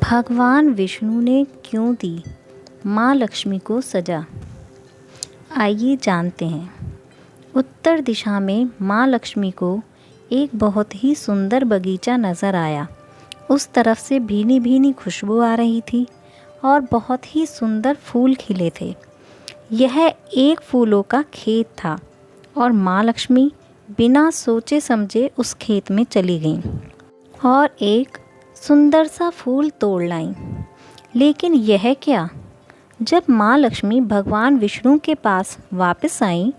भगवान विष्णु ने क्यों दी माँ लक्ष्मी को सजा? आइए जानते हैं। उत्तर दिशा में माँ लक्ष्मी को एक बहुत ही सुंदर बगीचा नज़र आया। उस तरफ से भीनी भीनी खुशबू आ रही थी और बहुत ही सुंदर फूल खिले थे। यह एक फूलों का खेत था और माँ लक्ष्मी बिना सोचे समझे उस खेत में चली गईं और एक सुंदर सा फूल तोड़ लाईं। लेकिन यह क्या? जब माँ लक्ष्मी भगवान विष्णु के पास वापस आईं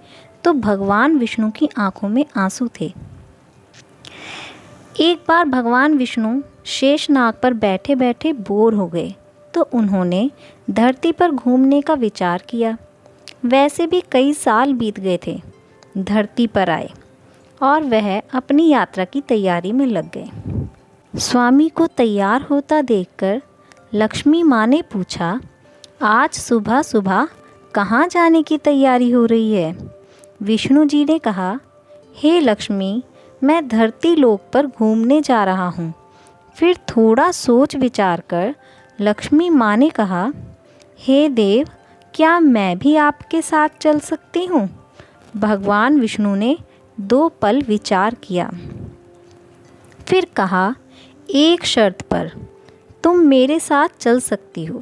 तो भगवान विष्णु की आंखों में आंसू थे। एक बार भगवान विष्णु शेषनाग पर बैठे बैठे बोर हो गए तो उन्होंने धरती पर घूमने का विचार किया। वैसे भी कई साल बीत गए थे। धरती पर आए और वह अपनी यात्रा की तैयारी में लग गए। स्वामी को तैयार होता देखकर लक्ष्मी माँ ने पूछा, आज सुबह सुबह कहाँ जाने की तैयारी हो रही है? विष्णु जी ने कहा, हे लक्ष्मी, मैं धरती लोक पर घूमने जा रहा हूँ। फिर थोड़ा सोच विचार कर लक्ष्मी माँ ने कहा, हे देव, क्या मैं भी आपके साथ चल सकती हूँ? भगवान विष्णु ने 2 पल विचार किया, फिर कहा, एक शर्त पर तुम मेरे साथ चल सकती हो।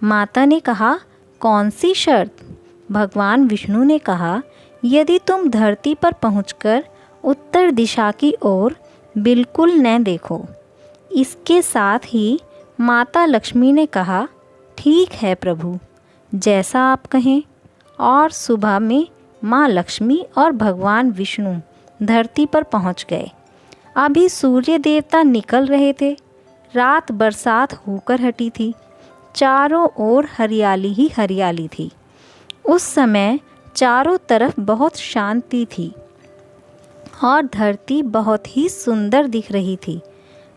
माता ने कहा, कौन सी शर्त? भगवान विष्णु ने कहा, यदि तुम धरती पर पहुंचकर उत्तर दिशा की ओर बिल्कुल न देखो। इसके साथ ही माता लक्ष्मी ने कहा, ठीक है प्रभु, जैसा आप कहें। और सुबह में माँ लक्ष्मी और भगवान विष्णु धरती पर पहुंच गए। अभी सूर्य देवता निकल रहे थे। रात बरसात होकर हटी थी। चारों ओर हरियाली ही हरियाली थी। उस समय चारों तरफ बहुत शांति थी और धरती बहुत ही सुंदर दिख रही थी।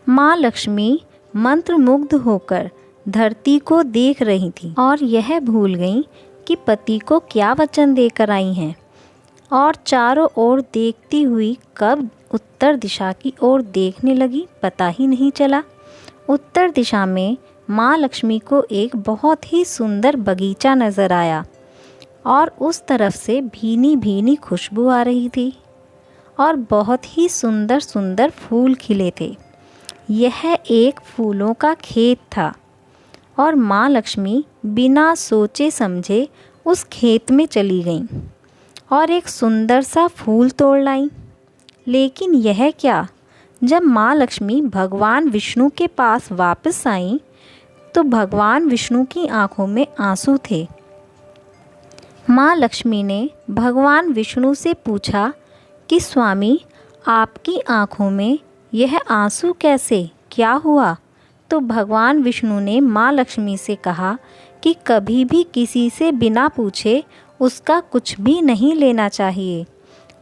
माँ लक्ष्मी मंत्रमुग्ध होकर धरती को देख रही थी और यह भूल गईं कि पति को क्या वचन देकर आई हैं और चारों ओर देखती हुई कब उत्तर दिशा की ओर देखने लगी पता ही नहीं चला। उत्तर दिशा में माँ लक्ष्मी को एक बहुत ही सुंदर बगीचा नज़र आया और उस तरफ से भीनी भीनी खुशबू आ रही थी और बहुत ही सुंदर सुंदर फूल खिले थे। यह एक फूलों का खेत था और माँ लक्ष्मी बिना सोचे समझे उस खेत में चली गईं और एक सुंदर सा फूल तोड़ लाईं। लेकिन यह क्या? जब माँ लक्ष्मी भगवान विष्णु के पास वापस आईं तो भगवान विष्णु की आंखों में आंसू थे। माँ लक्ष्मी ने भगवान विष्णु से पूछा कि स्वामी, आपकी आंखों में यह आंसू कैसे? क्या हुआ? तो भगवान विष्णु ने माँ लक्ष्मी से कहा कि कभी भी किसी से बिना पूछे उसका कुछ भी नहीं लेना चाहिए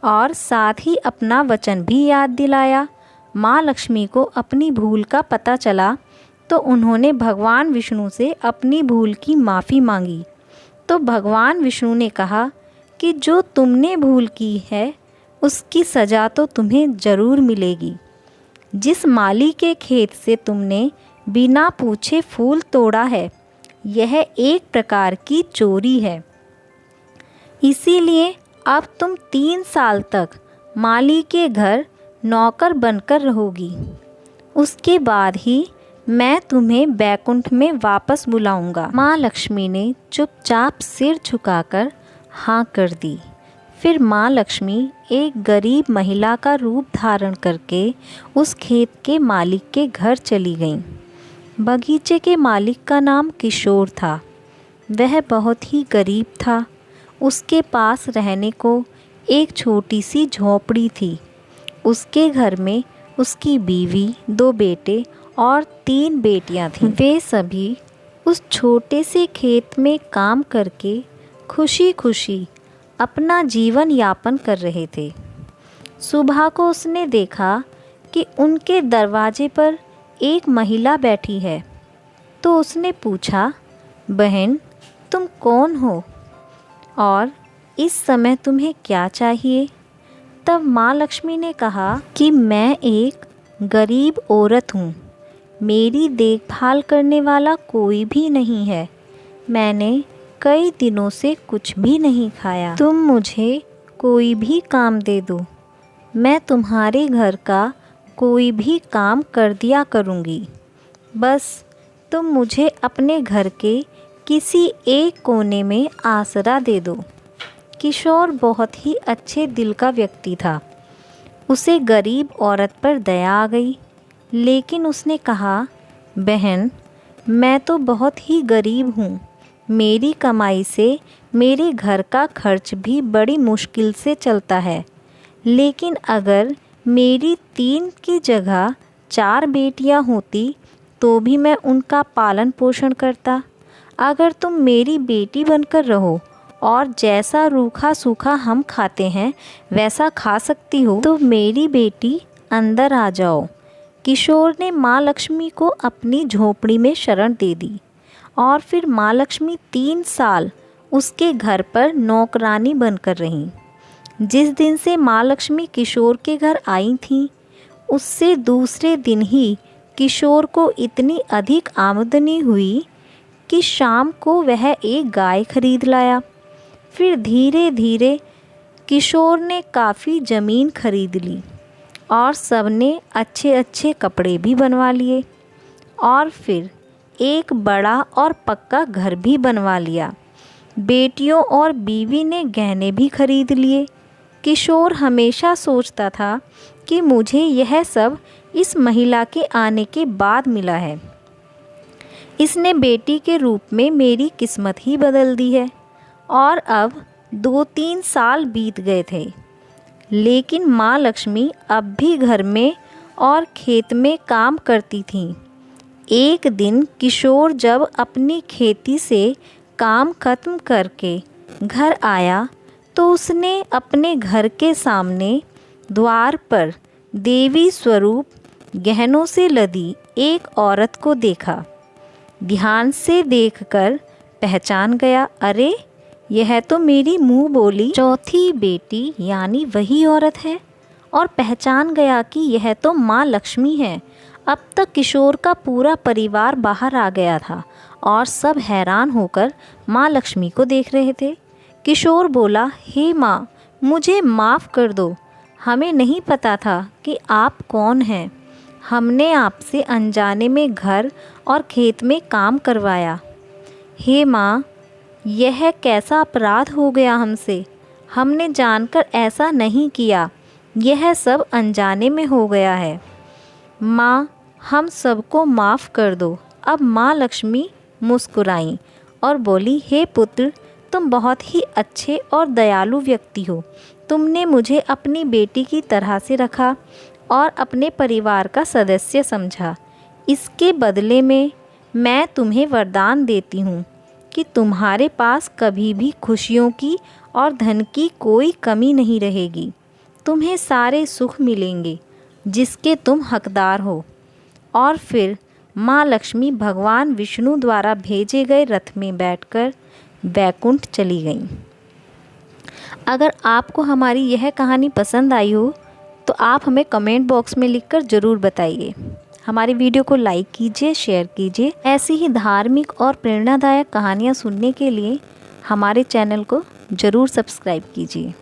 और साथ ही अपना वचन भी याद दिलाया। माँ लक्ष्मी को अपनी भूल का पता चला तो उन्होंने भगवान विष्णु से अपनी भूल की माफ़ी मांगी। तो भगवान विष्णु ने कहा कि जो तुमने भूल की है उसकी सज़ा तो तुम्हें ज़रूर मिलेगी। जिस माली के खेत से तुमने बिना पूछे फूल तोड़ा है, यह एक प्रकार की चोरी है। इसीलिए अब तुम 3 साल तक माली के घर नौकर बनकर रहोगी। उसके बाद ही मैं तुम्हें बैकुंठ में वापस बुलाऊंगा। माँ लक्ष्मी ने चुपचाप सिर झुकाकर हाँ कर दी। फिर माँ लक्ष्मी एक गरीब महिला का रूप धारण करके उस खेत के मालिक के घर चली गईं। बगीचे के मालिक का नाम किशोर था। वह बहुत ही गरीब था। उसके पास रहने को एक छोटी सी झोपड़ी थी। उसके घर में उसकी बीवी, 2 बेटे और 3 बेटियां थीं। वे सभी उस छोटे से खेत में काम करके खुशी खुशी अपना जीवन यापन कर रहे थे। सुबह को उसने देखा कि उनके दरवाजे पर एक महिला बैठी है। तो उसने पूछा, बहन, तुम कौन हो और इस समय तुम्हें क्या चाहिए? तब माँ लक्ष्मी ने कहा कि मैं एक गरीब औरत हूँ। मेरी देखभाल करने वाला कोई भी नहीं है। मैंने कई दिनों से कुछ भी नहीं खाया। तुम मुझे कोई भी काम दे दो, मैं तुम्हारे घर का कोई भी काम कर दिया करूँगी। बस तुम मुझे अपने घर के किसी एक कोने में आसरा दे दो। किशोर बहुत ही अच्छे दिल का व्यक्ति था। उसे गरीब औरत पर दया आ गई, लेकिन उसने कहा, बहन, मैं तो बहुत ही गरीब हूँ। मेरी कमाई से मेरे घर का खर्च भी बड़ी मुश्किल से चलता है। लेकिन अगर मेरी 3 की जगह 4 बेटियाँ होती तो भी मैं उनका पालन पोषण करता। अगर तुम मेरी बेटी बनकर रहो और जैसा रूखा सूखा हम खाते हैं वैसा खा सकती हो तो मेरी बेटी अंदर आ जाओ। किशोर ने माँ लक्ष्मी को अपनी झोपड़ी में शरण दे दी और फिर माँ लक्ष्मी 3 साल उसके घर पर नौकरानी बनकर रहीं। जिस दिन से माँ लक्ष्मी किशोर के घर आई थीं, उससे दूसरे दिन ही किशोर को इतनी अधिक आमदनी हुई कि शाम को वह एक गाय खरीद लाया। फिर धीरे धीरे किशोर ने काफ़ी ज़मीन खरीद ली और सबने अच्छे अच्छे कपड़े भी बनवा लिए और फिर एक बड़ा और पक्का घर भी बनवा लिया। बेटियों और बीवी ने गहने भी खरीद लिए। किशोर हमेशा सोचता था कि मुझे यह सब इस महिला के आने के बाद मिला है। इसने बेटी के रूप में मेरी किस्मत ही बदल दी है। और अब 2-3 साल बीत गए थे, लेकिन माँ लक्ष्मी अब भी घर में और खेत में काम करती थीं। एक दिन किशोर जब अपनी खेती से काम खत्म करके घर आया तो उसने अपने घर के सामने द्वार पर देवी स्वरूप गहनों से लदी एक औरत को देखा। ध्यान से देखकर पहचान गया, अरे यह तो मेरी मुँह बोली चौथी बेटी यानी वही औरत है। और पहचान गया कि यह तो माँ लक्ष्मी है। अब तक किशोर का पूरा परिवार बाहर आ गया था और सब हैरान होकर माँ लक्ष्मी को देख रहे थे। किशोर बोला, हे माँ, मुझे माफ़ कर दो। हमें नहीं पता था कि आप कौन हैं। हमने आपसे अनजाने में घर और खेत में काम करवाया। हे माँ, यह कैसा अपराध हो गया हमसे। हमने जानकर ऐसा नहीं किया। यह सब अनजाने में हो गया है। माँ, हम सबको माफ़ कर दो। अब माँ लक्ष्मी मुस्कुराईं और बोली, हे पुत्र, तुम बहुत ही अच्छे और दयालु व्यक्ति हो। तुमने मुझे अपनी बेटी की तरह से रखा और अपने परिवार का सदस्य समझा। इसके बदले में मैं तुम्हें वरदान देती हूँ कि तुम्हारे पास कभी भी खुशियों की और धन की कोई कमी नहीं रहेगी। तुम्हें सारे सुख मिलेंगे जिसके तुम हकदार हो। और फिर माँ लक्ष्मी भगवान विष्णु द्वारा भेजे गए रथ में बैठकर वैकुंठ चली गईं। अगर आपको हमारी यह कहानी पसंद आई हो तो आप हमें कमेंट बॉक्स में लिखकर ज़रूर बताइए। हमारी वीडियो को लाइक कीजिए, शेयर कीजिए। ऐसी ही धार्मिक और प्रेरणादायक कहानियाँ सुनने के लिए हमारे चैनल को ज़रूर सब्सक्राइब कीजिए।